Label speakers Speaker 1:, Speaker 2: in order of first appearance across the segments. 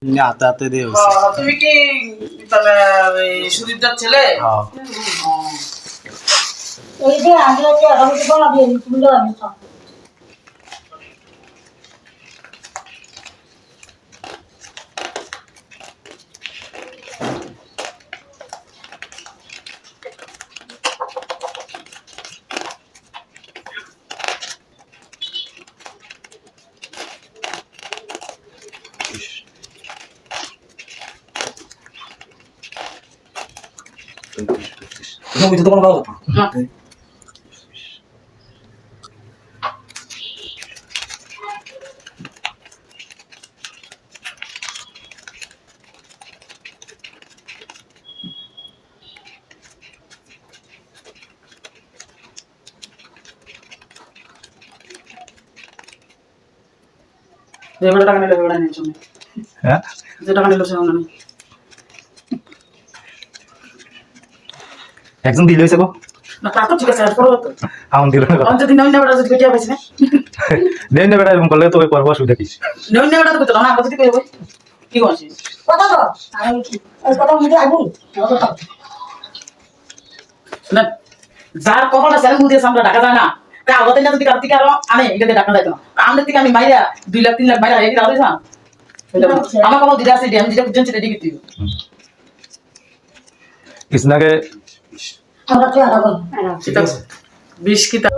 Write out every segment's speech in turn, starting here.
Speaker 1: হাতে হাতে দিয়ে
Speaker 2: তুমি কি সুদীপদার ছেলে?
Speaker 3: এই যে আগে আগে বানাবি তুমি লাগাবি তো
Speaker 1: তুমি তো কোনো কথা
Speaker 2: যেগুলো টাকা নিলে ওগুলো নিয়ে চলে।
Speaker 1: হ্যাঁ
Speaker 2: যে টাকা নিল সেগুলো নেই।
Speaker 1: একজন দিল হইছে গো
Speaker 2: না টাকা ঠিক আছে আর করো তো।
Speaker 1: আমন দিল না
Speaker 2: আমি যদি নইনা বেটা যদি কেটে পাইছি না।
Speaker 1: দেন না বেটা এরকম করলে তো ওই পর্ব অসুবিধা কিছু
Speaker 2: নইনা বেটা তো না আমরা যদি কইব কি করছিস?
Speaker 3: কথা তো আমি কি এই কথা মুখে আগুন
Speaker 2: না যার কপালটা সেরে মুখ দিয়ে সামনে ঢাকা যায় না তা আগতে না যদি কার থেকে আরো আনে এটাতে ঢাকা যায় না আমাদের থেকে আমি মাইরা 2 লাখ 3 লাখ মাইরা এই দাও দিছাম আমার কপাল দিদা আছে আমি যেটা বুঝছেন সেটা দিবি তুই
Speaker 1: কিছুনাকে
Speaker 3: আমরা তো আলাদা
Speaker 2: ঠিক আছে 20 কি তা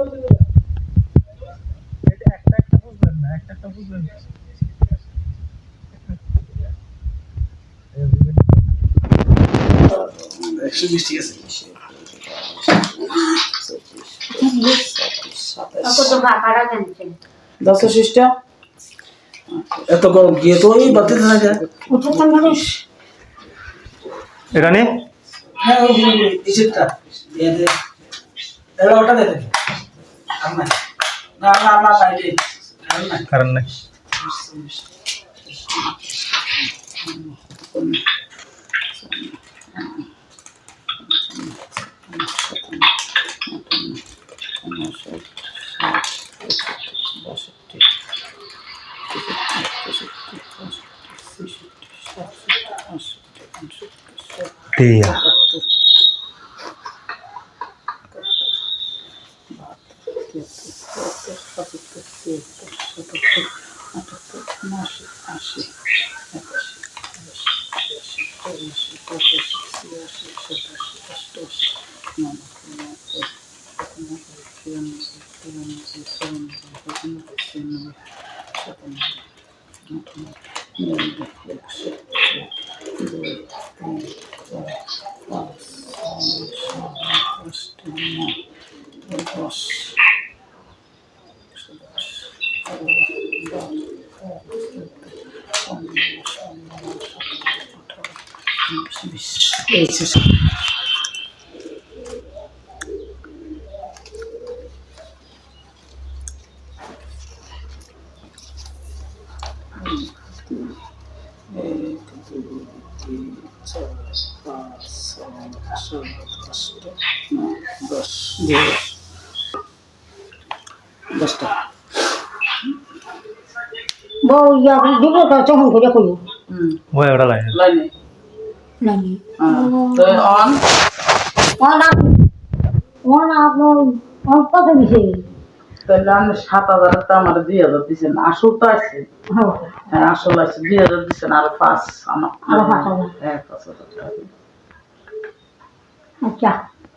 Speaker 3: আপু তো কাটা জানছেন
Speaker 2: 10 শিষ্টা
Speaker 4: এত গরম গিয়ে তো ওই বাতি না যায়
Speaker 3: উঠছেন মানে
Speaker 1: এটা নে
Speaker 4: হ্যাঁ ওই ইসিটটা দিয়ে দে এলা ওটা দে আমরা না না না সাইডে না
Speaker 1: কারণ নাই দিয়া
Speaker 3: বউ ইয়া দিব তো যখন করে কই
Speaker 1: ওই ওটা লাগে
Speaker 2: লাইনে
Speaker 3: নানি
Speaker 2: তো অন
Speaker 3: ওনা আপনার কত দিছে
Speaker 2: তাহলে আমি 7,000 টা আমার 2,000 দিছেন আসল তো আছে হ্যাঁ আসল আছে 2,000 দিছেন আর 5 আমার
Speaker 3: আরো 5,000
Speaker 2: হ্যাঁ 5,000 টাকা
Speaker 3: আচ্ছা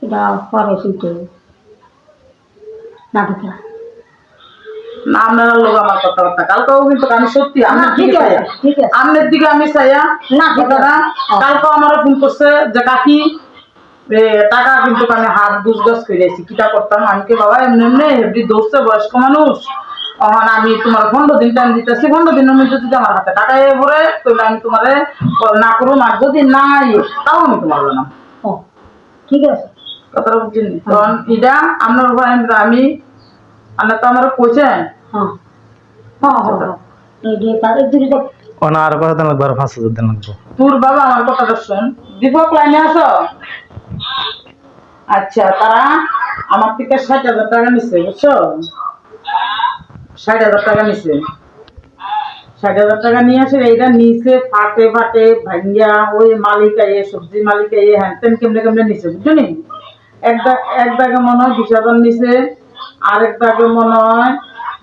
Speaker 3: এটা পরে শুনতে না দিতে
Speaker 2: না আপনারা লোক আমার কথাবার্তা কালকেও কিন্তু আমি সত্যি আমার
Speaker 3: ঠিক
Speaker 2: দিকে
Speaker 3: আছে,
Speaker 2: চাইয়া
Speaker 3: ঠিক আছে।
Speaker 2: আপনার দিকে আমি চাইয়া
Speaker 3: না, ঠিক আছে।
Speaker 2: কথাটা কালকেও আমার ফোন করছে যে কাকি টাকা কিন্তু আমি হাত বুঝগাছ করেছি কিটা করতাম আমি কি বাবা এমনি এমনি হেবড়ি দৌড়ছে বয়স্ক মানুষ তখন আমি তোমার 15 দিন টাইম দিতেছি 15 দিনের মধ্যে যদি আমার হাতে টাকা এ ভরে তাহলে আমি তোমারে না করুন আর যদি না তাও আমি তোমার জানাম
Speaker 3: ও ঠিক আছে
Speaker 2: কথাটা বুঝছেন তখন এটা আপনার উপর আমি আপনার তো আমার কইছেন
Speaker 3: হ্যাঁ হ্যাঁ হ্যাঁ এই যে তার দুটো তো
Speaker 1: ওনা আর কথা দেন লাগবে 5,000 দেন লাগবে
Speaker 2: তোর বাবা আমার কথাটা শোন দীপক লাইনে আছো আচ্ছা তারা আমার থেকে 60,000 টাকা নিচ্ছে বুঝছো 60,000 টাকা নিচ্ছে 60,000 টাকা নিয়ে আসে, এইটা নিচে ফাটে ফাটে ভাঙ্গিয়া ওই মালিক আইয়ে সবজি মালিক আইয়ে হ্যান তেন কেমনে কেমনে নিছে বুঝছো নি? এক দাগে মনে হয় 20,000 নিছে, আরেক দাগে মনে হয়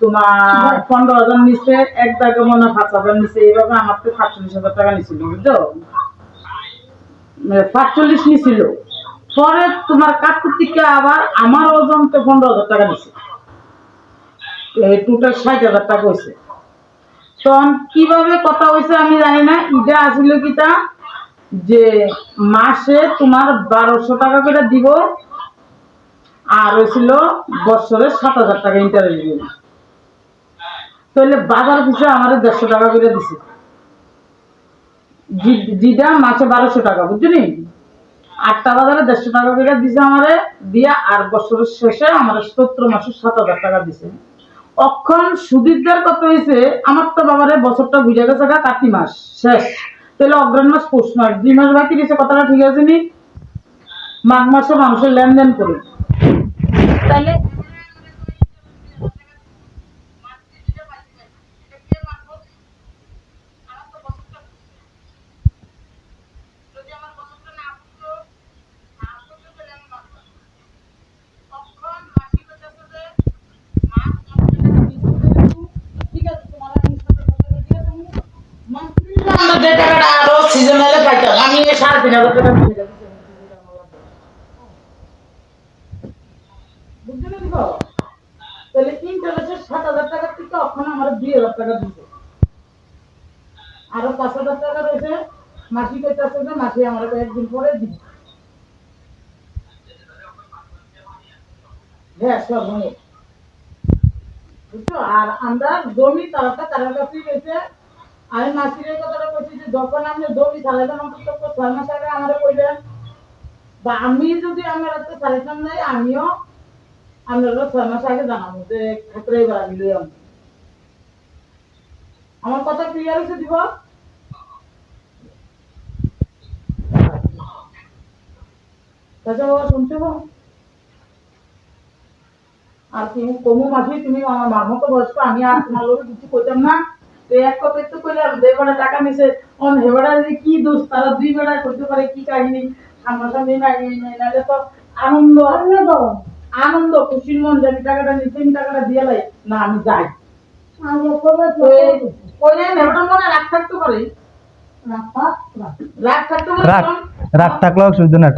Speaker 2: তোমার 15,000 নিছে, এক দাগে মনে হয় 5,000 নিছে। এইভাবে আমার তো 47,000 টাকা নিছিল বুঝছো, 45 নিছিল। পরে তোমার কাকুর থেকে আবার আমার ওজন তো 15,000 টাকা নিছে, টোটাল 60,000 টাকা হয়েছে। তখন কিভাবে কথা হয়েছে আমি জানি না। এটা আসছিল কিটা যে মাসে তোমার 1200 টাকা করে দিব, আর হয়েছিল বছরে 7,000 টাকা ইন্টারেস্ট দিব। তাহলে বাজার পিছনে আমার 150 টাকা করে দিছে, যেটা মাসে 1200 টাকা বুঝলি, 8টা বাজারে 150 টাকা করে দিছে আমারে দিয়া, আর বছরের শেষে আমার 17 মাসে 7,000 টাকা দিছে। অক্ষণ সুদীরদার কত হয়েছে আমার তো বাবারে বছরটা বুঝে গেছে কাতি মাস শেষ, তাহলে অগ্রহণ মাস পৌষ মাস 2 মাস বাকি দিছে। কথাটা ঠিক আছে নি? মাঘ মাসে মানুষের লেনদেন করে তাইলে যে টাকাটা আরো সিজনালে পাইতাম আমি 3,500 টাকা দিয়ে দিলাম। বুঝতে পারছো? তাহলে ইন্টারেস্টের 7,000 টাকা থেকে ওখানে আমার 2,000 টাকা দিছে, আরো 5,000 টাকা রয়েছে। মাসি কইতাছে যে মাসি আমার কয়েকদিন পরে দিবে। হ্যাঁ সব হয় বুঝছো। আর আমরা জমি তারাটা কারোর কাছেই রয়েছে। আমি মাসির এই কথাটা বলছি যে যখন আপনি জমি চালাইতেন অন্তত 6 মাস আগে আমারে কইলেন, বা আমি যদি আমার হাতে চালাইতাম নাই আমিও আপনারা 6 মাস আগে জানাবো যে ক্ষেত্রে এবার আমি লই আমি। আমার কথা ক্লিয়ার হয়েছে দিব? তাছাড়া বাবা শুনতে পাবো আর কি কমু মাসি, তুমি আমার মার মতো বয়স্ক, আমি আর তোমার লোক কিছু কইতাম না। তো এক কথা তো কইলাম যে বেড়া টাকা নিছে, অন হেবাড়া যে কি দোষ, তারা 2 বেড়া করতে পারে কি কাহিনী সামনাসামনি নাই নাহলে তো আনন্দ আনন্দ খুশির মন যে আমি টাকাটা নিচ্ছি, আমি টাকাটা দিয়ে লাই না আমি যাই। কইলে হেবাটা মনে রাগ থাকতে পারে, রাগ থাকতে পারে।
Speaker 1: রাগ রাগ থাকলেও অসুবিধা না,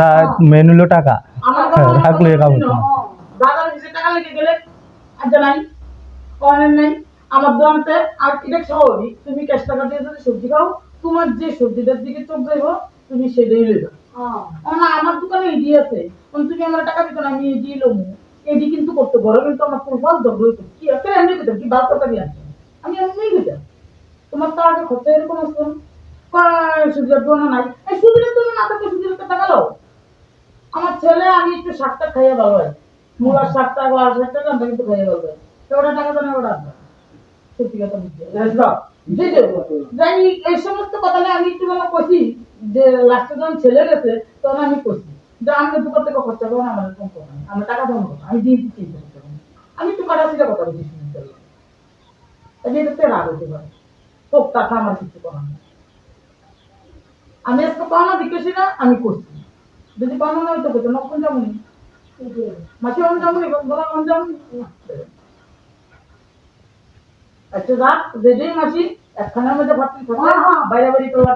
Speaker 1: মেন হলো টাকা,
Speaker 2: আমার
Speaker 1: রাখলে কাবু
Speaker 2: বাজারে কিছু টাকা লেগে গেলে আর নাই অনেক নাই আমার দোকানতে। আর এটা স্বাভাবিক, তুমি ক্যাশ টাকা দিয়ে যদি সবজি খাও, তোমার যে সবজিটার দিকে চোখ যাইব তুমি সেটাই লইবা। আমার দোকানে এডি আছে, তুমি আমার টাকা দিত না, আমি এডি লম, এডি কিন্তু করতে বড় কিন্তু আমার প্রোফাইল দরকার কি আছে এমনি কইতাম কি বাদ টাকা দিয়ে আমি এমনি কইতাম তোমার তো আগে খরচা এরকম আসতো না, সুবিধার জন্য নাই। এই সুবিধার জন্য না থাকলে সুবিধার টাকা লাও। আমার ছেলে আমি একটু শাকটা খাইয়ে ভালো হয়, মূলার শাকটা লাল শাকটা আমরা কিন্তু খাইয়ে ভালো হয়, তো ওটা টাকা দেন ওটা সত্যি কথা বুঝতে যাই। এই সমস্ত কথা আমি একটু মানে কইছি যে লাস্টে যখন ছেলে গেছে তখন আমি কইছি যে আমি দোকান থেকে খরচা করবো না, আমাদের কম করবো না, আমরা টাকা দেবো না, আমি দিয়ে দিচ্ছি আমি একটু কাটাছিটা কথা বলছি শুনতে এটাতে রাগ হতে পারে, হোক টাকা আমার কিছু করার নেই। আমি আজকে পাওনা দিতেছি না, আমি করছি, যদি পাওনা না হইতে করতো নকল যেমনই মাসি অন যেমনই বলা অন যেমনই। আচ্ছা রাত যেই মাসি একখানের মধ্যে ভাবছি বাইরে বাড়ি তোলা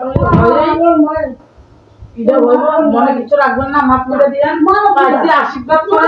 Speaker 2: মনে কিছু রাখবেন না, মাফ করে দিয়ে আশীর্বাদ করে